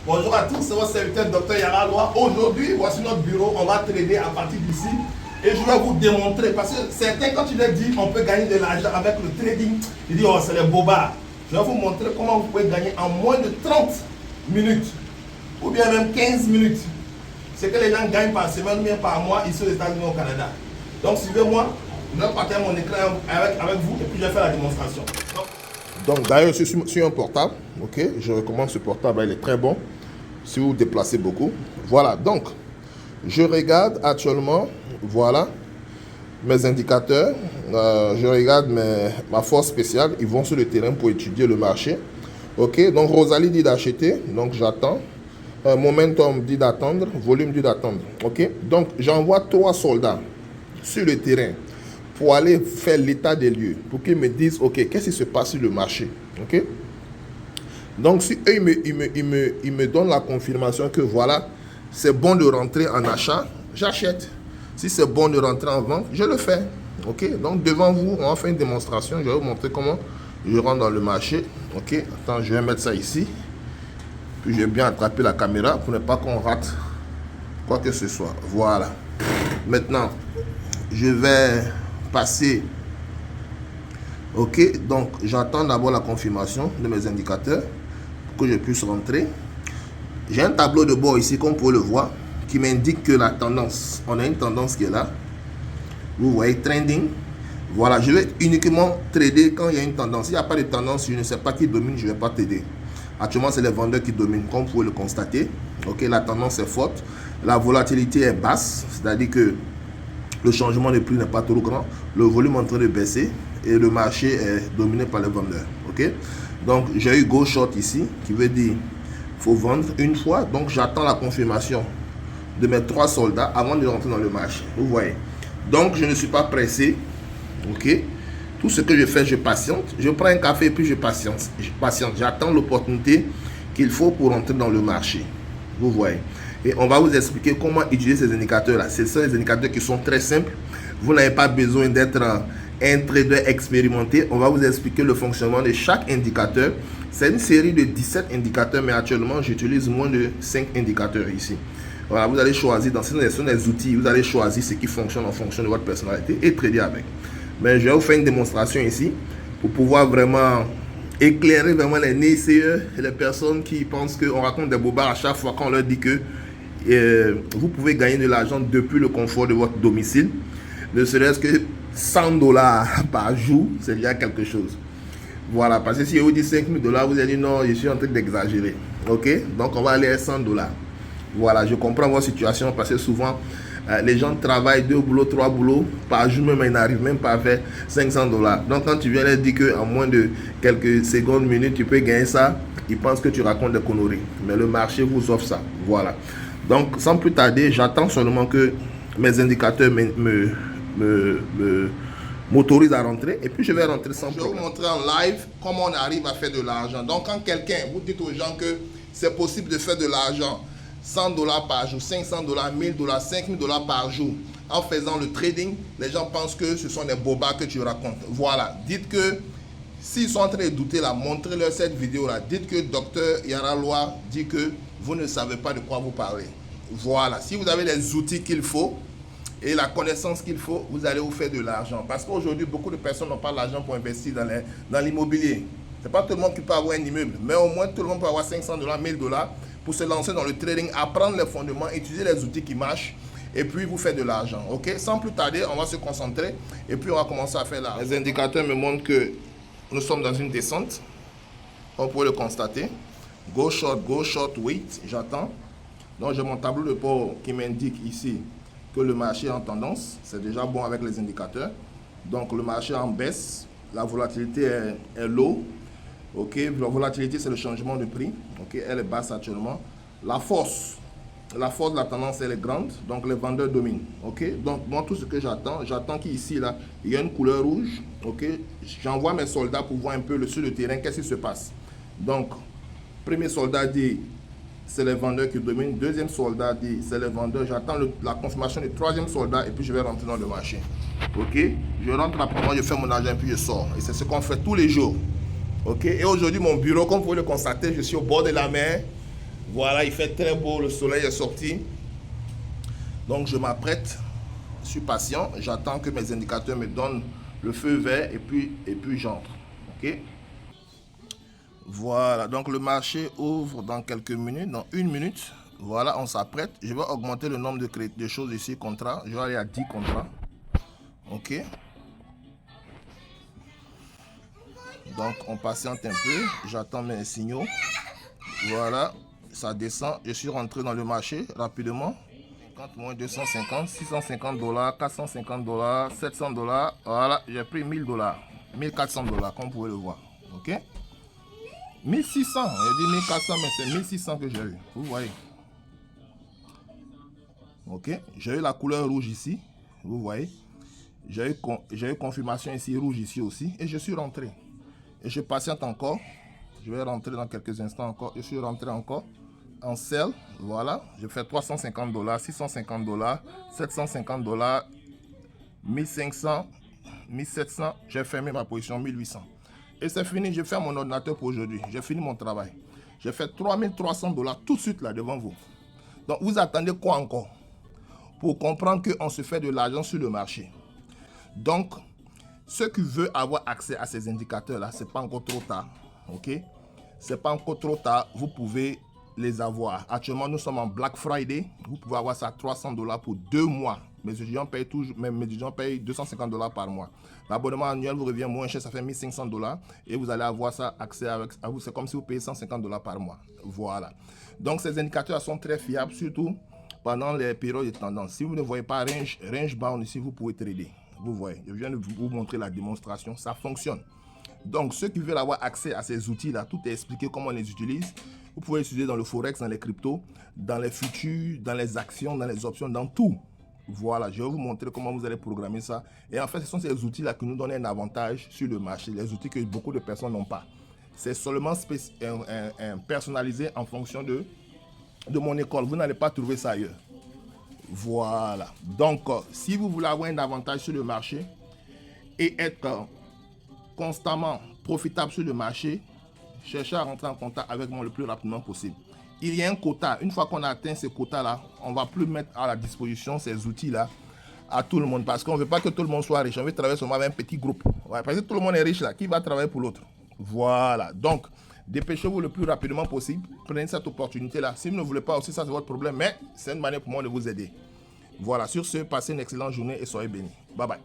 Bonjour à tous, c'est votre serviteur Dr Yara Loa. Aujourd'hui, voici notre bureau. On va trader à partir d'ici. Et je vais vous démontrer, parce que certains, quand tu leur dis on peut gagner de l'argent avec le trading, ils disent oh c'est les bobards. Je vais vous montrer comment vous pouvez gagner en moins de 30 minutes ou bien même 15 minutes. C'est que les gens gagnent par semaine ou bien par mois ici aux États-Unis au Canada. Donc suivez-moi, je vais partager mon écran avec vous et puis je vais faire la démonstration. Donc d'ailleurs je suis sur un portable, ok, je recommande ce portable, il est très bon si vous vous déplacez beaucoup. Voilà, donc je regarde actuellement, voilà mes indicateurs, je regarde ma force spéciale, ils vont sur le terrain pour étudier le marché. Ok, donc Rosalie dit d'acheter, donc j'attends. Momentum dit d'attendre, volume dit d'attendre. Ok, donc j'envoie 3 soldats sur le terrain pour aller faire l'état des lieux, pour qu'ils me disent ok, qu'est-ce qui se passe sur le marché. Ok, donc si eux ils me donnent la confirmation que voilà, c'est bon de rentrer en achat, j'achète. Si c'est bon de rentrer en vente, je le fais. Ok, donc devant vous, on va faire une démonstration. Je vais vous montrer comment je rentre dans le marché. Ok, attends, je vais mettre ça ici. Puis je vais bien attraper la caméra pour ne pas qu'on rate quoi que ce soit. Voilà. Maintenant, je vais passer. Ok, donc j'attends d'abord la confirmation de mes indicateurs pour que je puisse rentrer. J'ai un tableau de bord ici, comme vous pouvez le voir, qui m'indique que la tendance, on a une tendance qui est là. Vous voyez, trending. Voilà, je vais uniquement trader quand il y a une tendance. S'il n'y a pas de tendance, je ne sais pas qui domine, je ne vais pas trader. Actuellement, c'est les vendeurs qui dominent, comme vous pouvez le constater. Ok, la tendance est forte. La volatilité est basse, c'est-à-dire que le changement de prix n'est pas trop grand. Le volume est en train de baisser et le marché est dominé par les vendeurs. Ok, donc j'ai eu go short ici, qui veut dire faut vendre une fois. Donc j'attends la confirmation de mes 3 soldats avant de rentrer dans le marché. Vous voyez. Donc je ne suis pas pressé. Ok. Tout ce que je fais, je patiente. Je prends un café et puis je patiente. J'attends l'opportunité qu'il faut pour entrer dans le marché. Vous voyez. Et on va vous expliquer comment utiliser ces indicateurs-là. Ce sont des indicateurs qui sont très simples. Vous n'avez pas besoin d'être un trader expérimenté. On va vous expliquer le fonctionnement de chaque indicateur. C'est une série de 17 indicateurs, mais actuellement, j'utilise moins de 5 indicateurs ici. Voilà, vous allez choisir, dans ces outils, vous allez choisir ce qui fonctionne en fonction de votre personnalité et trader avec. Mais je vais vous faire une démonstration ici pour pouvoir vraiment éclairer vraiment les naysayers et les personnes qui pensent qu'on raconte des bobards à chaque fois qu'on leur dit que vous pouvez gagner de l'argent depuis le confort de votre domicile. Ne serait-ce que $100 par jour, c'est déjà quelque chose. Voilà, parce que si je vous dis $5 000, vous allez dire non, je suis en train d'exagérer. Ok, donc on va aller à $100. Voilà, je comprends votre situation parce que souvent les gens travaillent 2 boulots, 3 boulots par jour, même ils n'arrivent même pas à faire $500. Donc quand tu viens leur dire qu'en moins de quelques secondes, minutes, tu peux gagner ça, ils pensent que tu racontes des conneries. Mais le marché vous offre ça. Voilà. Donc sans plus tarder, j'attends seulement que mes indicateurs m'autorisent à rentrer et puis je vais rentrer sans problème. Je vais vous montrer en live comment on arrive à faire de l'argent. Donc quand quelqu'un, vous dites aux gens que c'est possible de faire de l'argent, $100 par jour, $500, $1000, $5000 par jour. En faisant le trading, les gens pensent que ce sont des bobards que tu racontes. Voilà, dites que s'ils sont en train de douter là, montrez-leur cette vidéo là. Dites que Dr Yara Loa dit que vous ne savez pas de quoi vous parlez. Voilà, si vous avez les outils qu'il faut et la connaissance qu'il faut, vous allez vous faire de l'argent. Parce qu'aujourd'hui, beaucoup de personnes n'ont pas l'argent pour investir dans l'immobilier. Ce n'est pas tout le monde qui peut avoir un immeuble, mais au moins tout le monde peut avoir $500, $1000 pour se lancer dans le trading, apprendre les fondements, utiliser les outils qui marchent et puis vous faire de l'argent. Ok, sans plus tarder, on va se concentrer et puis on va commencer à faire l'argent. Les indicateurs me montrent que nous sommes dans une descente. On peut le constater. Go short, wait, j'attends. Donc j'ai mon tableau de bord qui m'indique ici que le marché est en tendance. C'est déjà bon avec les indicateurs. Donc le marché est en baisse. La volatilité est low. Ok, la volatilité c'est le changement de prix. Ok, elle est basse actuellement. La force de la tendance elle est grande. Donc les vendeurs dominent. Ok, donc moi tout ce que j'attends qu'ici là il y a une couleur rouge. Ok, j'envoie mes soldats pour voir un peu sur le terrain qu'est-ce qui se passe. Donc premier soldat dit c'est les vendeurs qui dominent. Deuxième soldat dit c'est les vendeurs. J'attends la confirmation du troisième soldat et puis je vais rentrer dans le marché. Ok, je rentre rapidement, je fais mon argent puis je sors. Et c'est ce qu'on fait tous les jours. Ok, et aujourd'hui mon bureau, comme vous pouvez le constater, je suis au bord de la mer. Voilà, il fait très beau, le soleil est sorti. Donc je m'apprête, je suis patient, j'attends que mes indicateurs me donnent le feu vert et puis j'entre. Ok. Voilà, donc le marché ouvre dans quelques minutes, dans 1 minute. Voilà, on s'apprête. Je vais augmenter le nombre de choses ici, contrats. Je vais aller à 10 contrats. Ok. Donc on patiente un peu, j'attends mes signaux. Voilà, ça descend. Je suis rentré dans le marché rapidement. 50 moins 250, 650 $, 450 $, 700 $. Voilà, j'ai pris 1000 $, 1400 $, comme vous pouvez le voir. Ok. 1600, j'ai dit 1400, mais c'est 1600 que j'ai eu. Vous voyez. Ok, j'ai eu la couleur rouge ici. Vous voyez. J'ai eu confirmation ici, rouge ici aussi. Et je suis rentré. Et je patiente encore. Je vais rentrer dans quelques instants encore. Je suis rentré encore en sell. Voilà. Je fais 350 $, 650 $, 750 $, 1500, 1700. J'ai fermé ma position 1800. Et c'est fini. Je ferme mon ordinateur pour aujourd'hui. J'ai fini mon travail. J'ai fait 3300 $ tout de suite là devant vous. Donc vous attendez quoi encore pour comprendre qu'on se fait de l'argent sur le marché? Donc, ceux qui veulent avoir accès à ces indicateurs-là, ce n'est pas encore trop tard. Ok? Ce n'est pas encore trop tard. Vous pouvez les avoir. Actuellement, nous sommes en Black Friday. Vous pouvez avoir ça à 300 $ pour 2 mois. Mes étudiants payent toujours, mes étudiants payent 250 $ par mois. L'abonnement annuel vous revient moins cher, ça fait 1500 $ et vous allez avoir ça accès à vous. C'est comme si vous payez 150 $ par mois. Voilà. Donc, ces indicateurs sont très fiables, surtout pendant les périodes de tendance. Si vous ne voyez pas range bound ici, vous pouvez trader. Vous voyez, je viens de vous montrer la démonstration, ça fonctionne. Donc, ceux qui veulent avoir accès à ces outils-là, tout est expliqué comment on les utilise. Vous pouvez les utiliser dans le forex, dans les cryptos, dans les futurs, dans les actions, dans les options, dans tout. Voilà, je vais vous montrer comment vous allez programmer ça. Et en fait, ce sont ces outils-là qui nous donnent un avantage sur le marché, les outils que beaucoup de personnes n'ont pas. C'est seulement personnalisé en fonction de mon école. Vous n'allez pas trouver ça ailleurs. Voilà. Donc, si vous voulez avoir un avantage sur le marché et être constamment profitable sur le marché, cherchez à rentrer en contact avec moi le plus rapidement possible. Il y a un quota. Une fois qu'on a atteint ce quota-là, on ne va plus mettre à la disposition ces outils-là à tout le monde parce qu'on ne veut pas que tout le monde soit riche. On veut travailler seulement avec un petit groupe. Ouais, parce que tout le monde est riche là. Qui va travailler pour l'autre? Voilà. Donc, dépêchez-vous le plus rapidement possible. Prenez cette opportunité-là. Si vous ne voulez pas aussi, ça c'est votre problème. Mais c'est une manière pour moi de vous aider. Voilà. Sur ce, passez une excellente journée et soyez bénis. Bye bye.